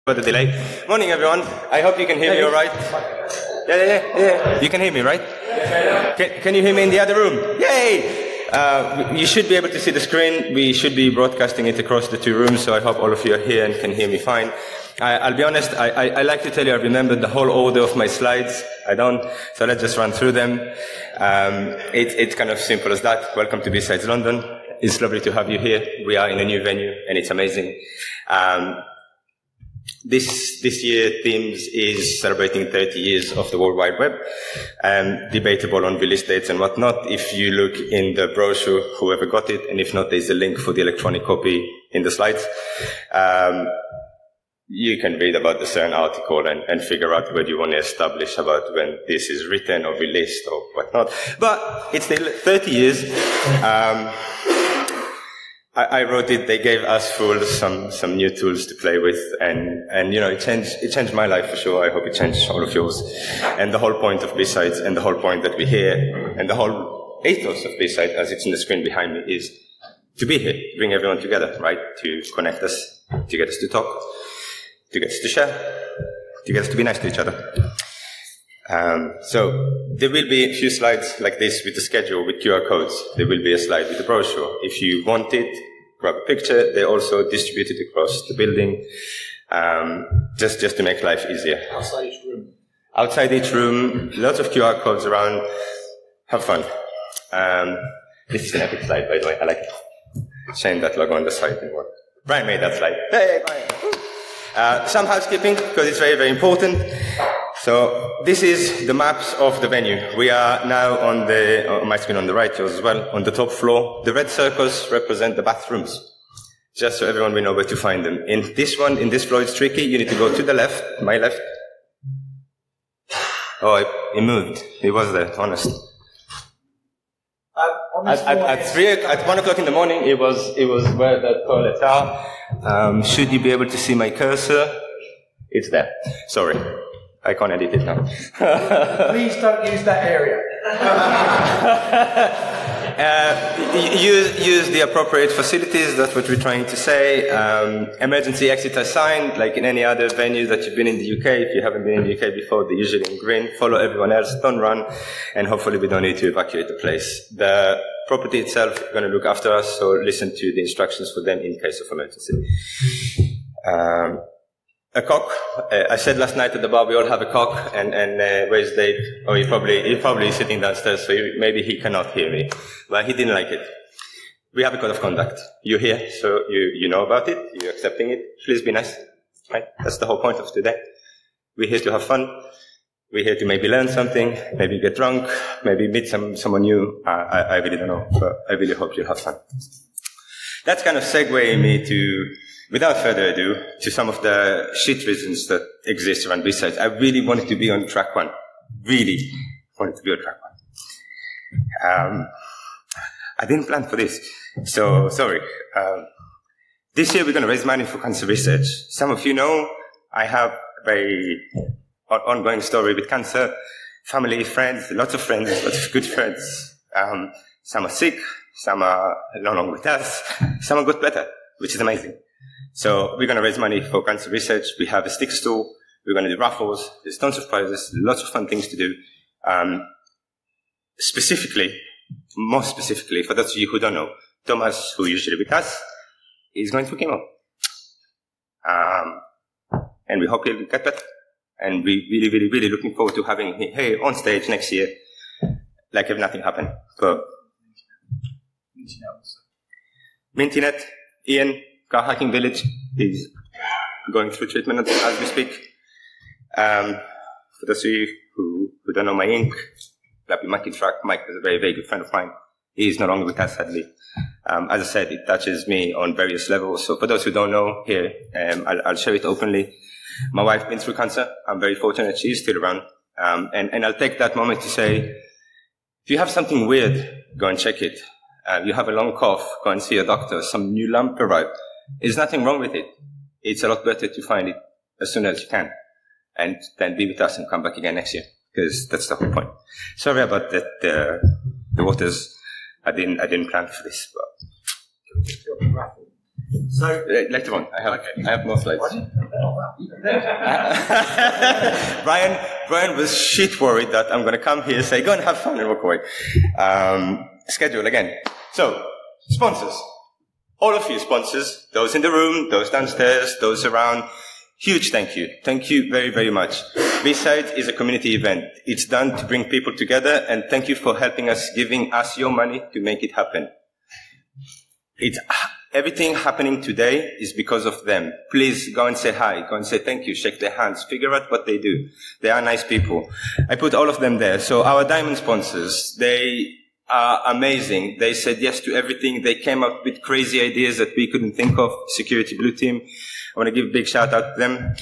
For the delay. Morning, everyone. I hope you can hear me all right. Yeah. You can hear me, right? Can you hear me in the other room? Yay! You should be able to see the screen. We should be broadcasting it across the two rooms, so I hope all of you are here and can hear me fine. I'll be honest, I like to tell you I remembered the whole order of my slides. I don't, so let's just run through them. It's kind of simple as that. Welcome to B-Sides London. It's lovely to have you here. We are in a new venue, and it's amazing. This year, Teams is celebrating 30 years of the World Wide Web, debatable on release dates and whatnot. If you look in the brochure, whoever got it, and if not, there's a link for the electronic copy in the slides. You can read about the CERN article and figure out what you want to establish about when this is written or released or whatnot. But it's still 30 years. I wrote it. They gave us fools some new tools to play with, and you know, it changed my life for sure. I hope it changed all of yours. And the whole point of B-Sides, and the whole point that we're here, and the whole ethos of B-Sides, as it's in the screen behind me, is to be here, bring everyone together, right? To connect us, to get us to talk, to get us to share, to get us to be nice to each other. So there will be a few slides like this with the schedule, with QR codes. There will be a slide with the brochure. If you want it, grab a picture. They're also distributed across the building, just to make life easier. Outside each room. Outside each room, lots of QR codes around. Have fun. This is an epic slide, by the way. I like it. Shame that logo on the side didn't work. Brian made that slide. Hey, Brian. Some housekeeping, because it's very, very important. So this is the maps of the venue. We are now on my screen on the right, yours as well, on the top floor. The red circles represent the bathrooms, just so everyone will know where to find them. In this floor, it's tricky. You need to go to the left, my left. Oh, it moved. It was there, honest. At 1 o'clock in the morning, it was where the toilets are. Should you be able to see my cursor? It's there. Sorry. I can't edit it now. Please don't use that area. Use the appropriate facilities, that's what we're trying to say. Emergency exit are signed, like in any other venue that you've been in the UK. If you haven't been in the UK before, they're usually in green. Follow everyone else, don't run, and hopefully we don't need to evacuate the place. The property itself is going to look after us, so listen to the instructions for them in case of emergency. A cock. I said last night at the bar we all have a cock, and where's Dave? Oh, he's probably sitting downstairs, so maybe he cannot hear me. But he didn't like it. We have a code of conduct. You're here, so you know about it. You're accepting it. Please be nice. Right? That's the whole point of today. We're here to have fun. We're here to maybe learn something, maybe get drunk, maybe meet someone new. I really don't know, but I really hope you'll have fun. That's kind of segueing me to, without further ado, to some of the shit reasons that exist around B-Sides. I really wanted to be on track one. Really wanted to be on track one. I didn't plan for this, so sorry. This year we're going to raise money for cancer research. Some of you know I have a very ongoing story with cancer. Family, friends, lots of good friends. Some are sick, some are no longer with us, some are got better, which is amazing. So we're going to raise money for cancer research. We have a stick stool. We're going to do raffles. There's tons of prizes, lots of fun things to do. More specifically, for those of you who don't know, Thomas, who usually with us, is going through chemo. And we hope he'll get better. And we're really, really, really looking forward to having him here on stage next year, like if nothing happened. But Mintinet, Ian, Car Hacking Village is going through treatment as we speak. For those of you who don't know my ink, Flappy Monkey Track, Mike is a very, very good friend of mine. He is no longer with us, sadly. As I said, it touches me on various levels. So for those who don't know here, I'll share it openly. My wife been through cancer. I'm very fortunate she is still around. And I'll take that moment to say, if you have something weird, go and check it. You have a long cough, go and see a doctor. Some new lump arrived. There's nothing wrong with it. It's a lot better to find it as soon as you can, and then be with us and come back again next year, because that's the whole point. Sorry about that. The waters. I didn't plan for this, but So later on, I have more slides. Brian was shit worried that I'm going to come here, say, go and have fun and walk away. Schedule again. So, sponsors. All of you sponsors, those in the room, those downstairs, those around, huge thank you. Thank you very, very much. B-Side is a community event. It's done to bring people together, and thank you for helping us, giving us your money to make it happen. Everything happening today is because of them. Please go and say hi, go and say thank you, shake their hands, figure out what they do. They are nice people. I put all of them there. So our diamond sponsors, they are amazing. They said yes to everything. They came up with crazy ideas that we couldn't think of. Security Blue Team. I want to give a big shout out to them.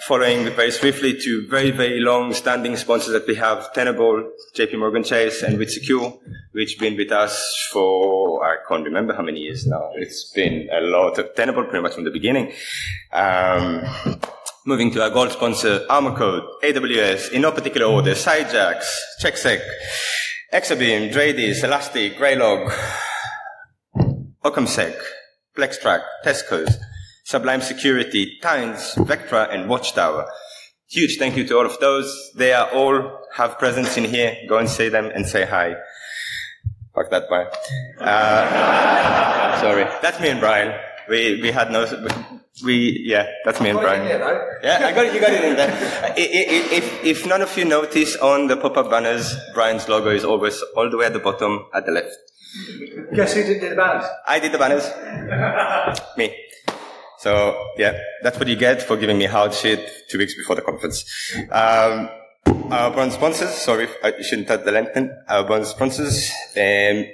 Following very swiftly to very, very long-standing sponsors that we have, Tenable, JP Morgan Chase, and with Secure, which have been with us for, I can't remember how many years now. It's been a lot of Tenable pretty much from the beginning. Moving to our gold sponsor, Armor Code, AWS, in no particular order, Sidejacks, CheckSec, Exabeam, Dradis, Elastic, Greylog, OccamSec, PlexTrack, Tesco's, Sublime Security, Tynes, Vectra, and Watchtower. Huge thank you to all of those. They are all have presence in here. Go and say them and say hi. Fuck that, Brian. Sorry. That's me and Brian. We had no... Yeah, that's me and Brian. Yeah, you got it in there. If none of you notice on the pop-up banners, Brian's logo is always all the way at the bottom at the left. Guess who did the banners? I did the banners. Me. So, yeah, that's what you get for giving me hard shit 2 weeks before the conference. Our bronze sponsors, sorry, I shouldn't have the lengthen. Our bronze sponsors, and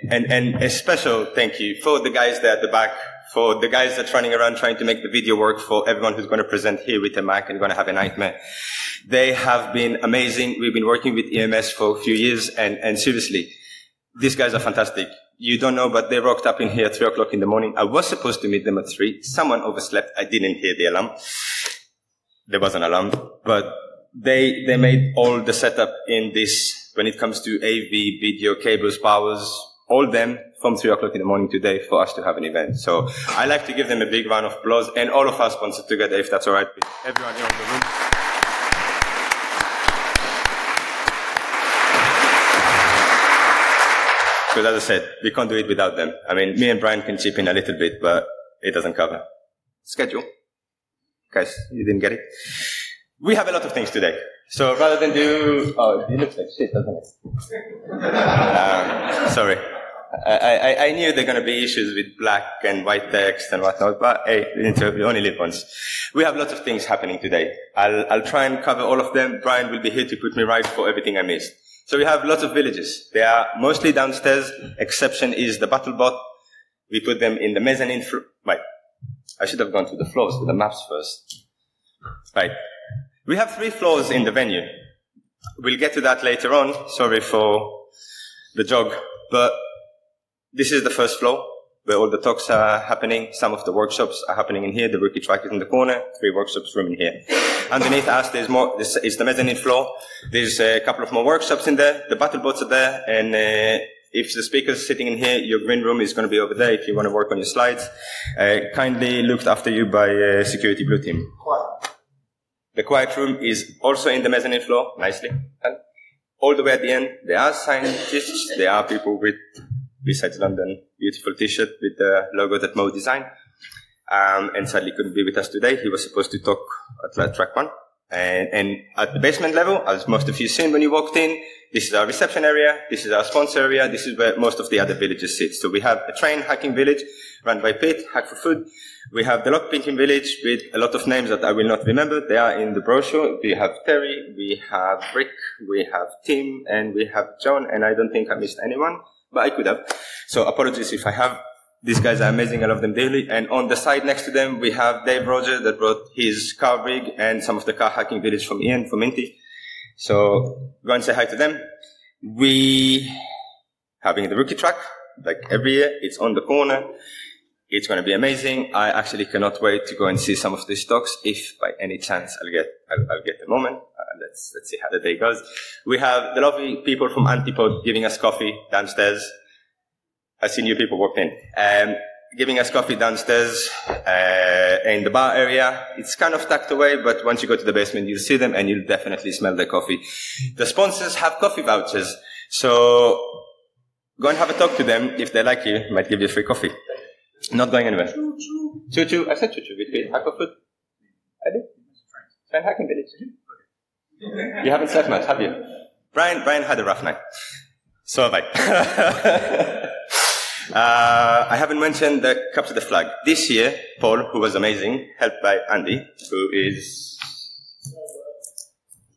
a special thank you for the guys there at the back, for the guys that are running around trying to make the video work, for everyone who's going to present here with a Mac and going to have a nightmare. They have been amazing. We've been working with EMS for a few years, and seriously, these guys are fantastic. You don't know, but they rocked up in here at 3 o'clock in the morning. I was supposed to meet them at 3. Someone overslept. I didn't hear the alarm. There was an alarm. But they made all the setup in this, when it comes to AV, video, cables, powers, all them from 3 o'clock in the morning today for us to have an event. So I like to give them a big round of applause, and all of our sponsors together, if that's all right with everyone here in the room. Because as I said, we can't do it without them. I mean, me and Brian can chip in a little bit, but it doesn't cover. Schedule. Guys, you didn't get it? We have a lot of things today. So rather than do... Oh, it looks like shit, doesn't it? Sorry. I knew there are going to be issues with black and white text and whatnot, but hey, we only live once. We have lots of things happening today. I'll try and cover all of them. Brian will be here to put me right for everything I missed. So we have lots of villages. They are mostly downstairs. Exception is the BattleBot. We put them in the mezzanine floor. Right. I should have gone to the floors, to the maps first. Right. We have 3 floors in the venue. We'll get to that later on. Sorry for the jog. But this is the first floor where all the talks are happening. Some of the workshops are happening in here. The rookie track is in the corner. 3 workshops room in here. Underneath us, there's more. This is the mezzanine floor. There's a couple of more workshops in there. The BattleBots are there. And if the speaker's sitting in here, your green room is going to be over there if you want to work on your slides. Kindly looked after you by Security Blue Team. The quiet room is also in the mezzanine floor, nicely. And all the way at the end, there are scientists. There are people with B-Sides London beautiful T-shirt with the logo that Mo designed. And sadly couldn't be with us today. He was supposed to talk at track 1. And at the basement level, as most of you seen when you walked in, this is our reception area, this is our sponsor area, this is where most of the other villages sit. So we have a train hacking village run by Pete, Hack for Food. We have the lockpicking village with a lot of names that I will not remember. They are in the brochure. We have Terry, we have Rick, we have Tim, and we have John, and I don't think I missed anyone, but I could have. So apologies if I have. These guys are amazing. I love them dearly. And on the side next to them, we have Dave Roger that brought his car rig and some of the car hacking village from Ian, from Inti. So go and say hi to them. We having the rookie track, like every year. It's on the corner. It's going to be amazing. I actually cannot wait to go and see some of these stocks. If by any chance I'll get the moment. Let's see how the day goes. We have the lovely people from Antipod giving us coffee downstairs. I see new people walked in. giving us coffee downstairs in the bar area. It's kind of tucked away, but once you go to the basement, you'll see them and you'll definitely smell the coffee. The sponsors have coffee vouchers, so go and have a talk to them. If they like you, might give you free coffee. Not going anywhere. Choo choo. I said choo choo. With hack of food. I did. Friend hacking village. You haven't slept much, have you? Brian had a rough night. So have I. I haven't mentioned the cup to the flag. This year, Paul, who was amazing, helped by Andy, who is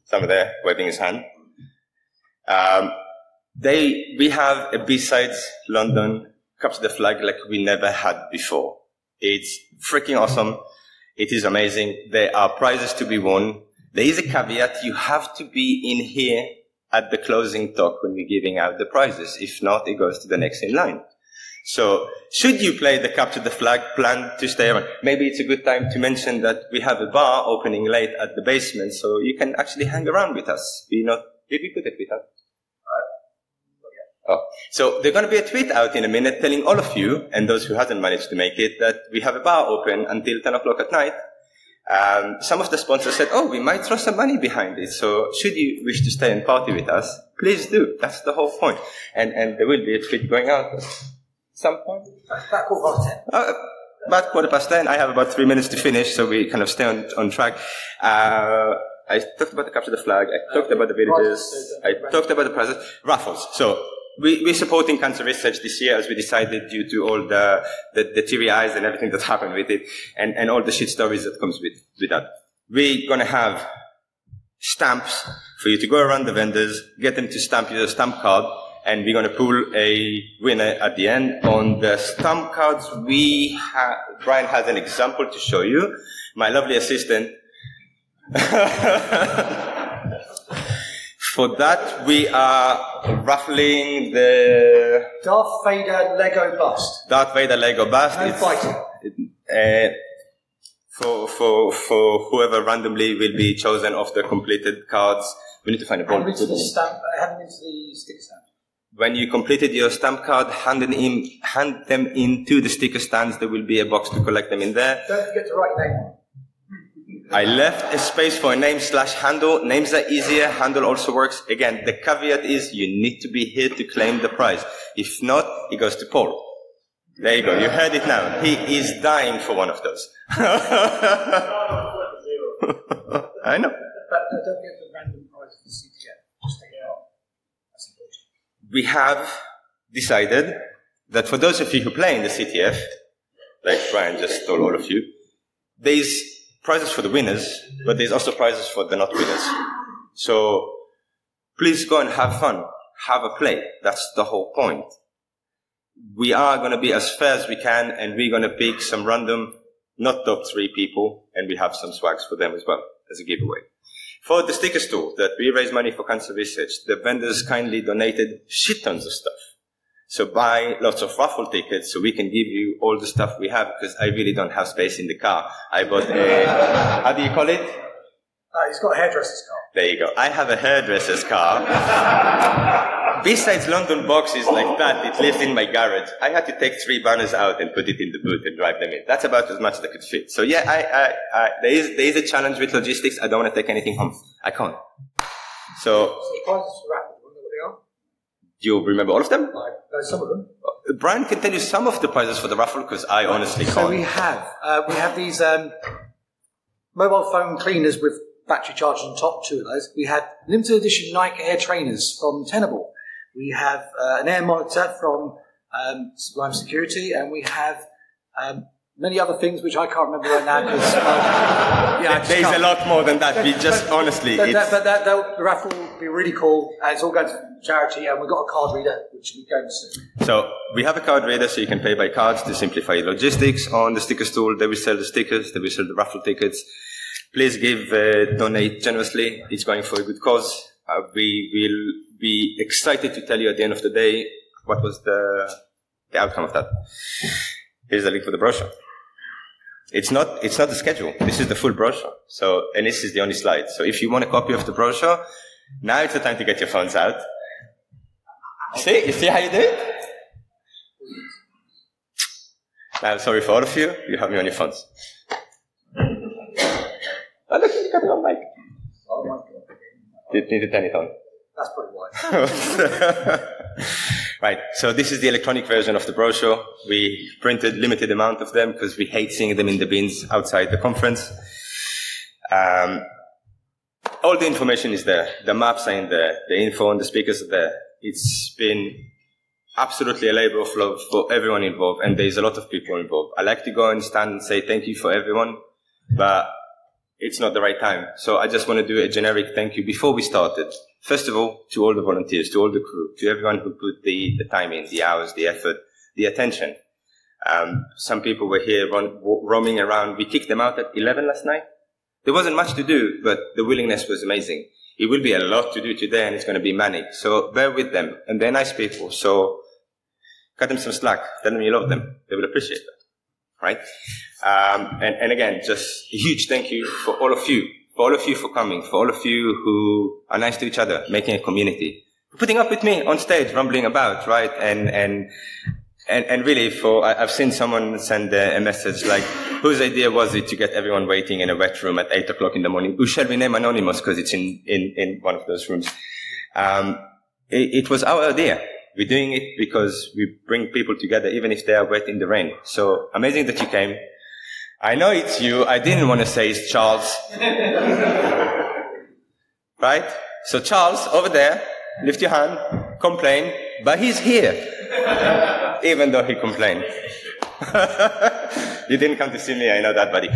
somewhere there waving his hand. We have a B-Sides London cup to the flag like we never had before. It's freaking awesome. It is amazing. There are prizes to be won. There is a caveat. You have to be in here at the closing talk when we're giving out the prizes. If not, it goes to the next in line. So, should you play the cup to the flag, plan to stay around. Maybe it's a good time to mention that we have a bar opening late at the basement, so you can actually hang around with us. Did we put it with us? Oh. So, there's going to be a tweet out in a minute telling all of you, and those who hasn't managed to make it, that we have a bar open until 10 o'clock at night. Some of the sponsors said, we might throw some money behind it. So should you wish to stay and party with us, please do. That's the whole point. And there will be a tweet going out at some point. About 10:15. About 10:15. I have about 3 minutes to finish, so we kind of stay on track. I talked about the capture the flag. I talked about the villages. I talked about the prizes. Raffles. So we're supporting cancer research this year, as we decided, due to all the teary eyes and everything that happened with it, and all the shit stories that comes with that. We're gonna have stamps for you to go around the vendors, get them to stamp your stamp card, and we're gonna pull a winner at the end. On the stamp cards, Brian has an example to show you. My lovely assistant. For that, we are raffling the Darth Vader Lego bust. Darth Vader Lego bust. No fighting. For whoever randomly will be chosen of the completed cards, we need to find a ball. Hand them into the sticker stamp. When you completed your stamp card, hand them into the sticker stands. There will be a box to collect them in there. Don't forget to write your name on. I left a space for a name/handle. Names are easier. Handle also works. Again, the caveat is you need to be here to claim the prize. If not, it goes to Paul. There you go. You heard it now. He is dying for one of those. I know. But don't get the random prize for the CTF. Just take it out. That's important. We have decided that for those of you who play in the CTF, like Brian just told all of you, there's prizes for the winners, but there's also prizes for the not winners. So please go and have fun. Have a play. That's the whole point. We are going to be as fair as we can, and we're going to pick some random, not top 3 people, and we have some swags for them as well as a giveaway. For the sticker store that we raise money for cancer research, the vendors kindly donated shit tons of stuff. So buy lots of raffle tickets so we can give you all the stuff we have, because I really don't have space in the car. I bought a, how do you call it? He's got a hairdresser's car. There you go. I have a hairdresser's car. Besides London boxes like that, it lives in my garage. I had to take 3 banners out and put it in the boot and drive them in. That's about as much as I could fit. So yeah, there is a challenge with logistics. I don't want to take anything home. I can't. So the prizes for raffle, do you know what they are? Do you remember all of them? Some of them. Brian can tell you some of the prizes for the raffle, because I honestly can't. So we have these mobile phone cleaners with battery charge on top, 2 of those. We had limited edition Nike Air trainers from Tenable. We have an air monitor from Sublime Security, and we have many other things which I can't remember right now. There's a lot more than that. The raffle will be really cool. It's all going to charity, and we've got a card reader which we're going to soon. So we have a card reader, so you can pay by cards to simplify logistics. On the sticker stool, they will sell the stickers, they will sell the raffle tickets. Please donate generously. It's going for a good cause. We will be excited to tell you at the end of the day what was the outcome of that. Here's the link for the brochure. It's not the schedule. This is the full brochure. So, and this is the only slide. So if you want a copy of the brochure, now it's the time to get your phones out. You see how you do it? I'm sorry for all of you. You have me on your phones. Oh, look, you got it on mic. Oh my God. Did need to turn it on. That's probably why. Right, so this is the electronic version of the brochure. We printed limited amount of them because we hate seeing them in the bins outside the conference. All the information is there. The maps are in there. The info and the speakers are there. It's been absolutely a labor of love for everyone involved, and there's a lot of people involved. I like to go and stand and say thank you for everyone, but it's not the right time. So I just want to do a generic thank you before we started. First of all, to all the volunteers, to all the crew, to everyone who put the time in, the hours, the effort, the attention. Some people were here roaming around. We kicked them out at 11 last night. There wasn't much to do, but the willingness was amazing. It will be a lot to do today, and it's going to be manic. So bear with them. And they're nice people, so cut them some slack. Tell them you love them. They will appreciate that. Right? And again, just a huge thank you for all of you for coming, for all of you who are nice to each other, making a community, putting up with me on stage, rumbling about, right? And really, I've seen someone send a message like, whose idea was it to get everyone waiting in a wet room at 8 o'clock in the morning? Who shall we name anonymous because it's in one of those rooms? It was our idea. We're doing it because we bring people together, even if they are wet in the rain. So amazing that you came. I know it's you. I didn't want to say it's Charles. Right? So Charles, over there, lift your hand, complain, but he's here. Even though he complained. You didn't come to see me, I know that, buddy.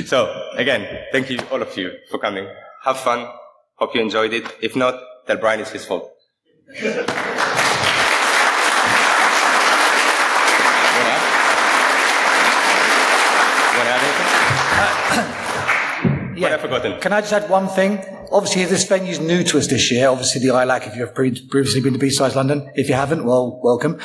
So, again, thank you, all of you, for coming. Have fun. Hope you enjoyed it. If not, tell Brian it's his fault. Yeah. What I've forgotten. Can I just add one thing? Obviously, this venue's new to us this year. Obviously, the ILAC, if you've previously been to B-Sides London. If you haven't, well, welcome.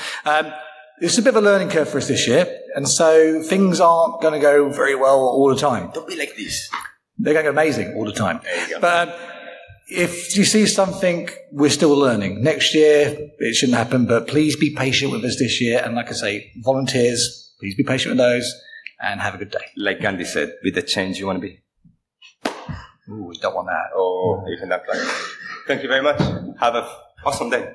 It's a bit of a learning curve for us this year, and so things aren't going to go very well all the time. Don't be like this. They're going to go amazing all the time. There you go. But if you see something, we're still learning. Next year, it shouldn't happen, but please be patient with us this year. And like I say, volunteers, please be patient with those, and have a good day. Like Gandhi said, be the change you want to be. Ooh, we don't want that. Oh, even that. Thank you very much. Have an awesome day.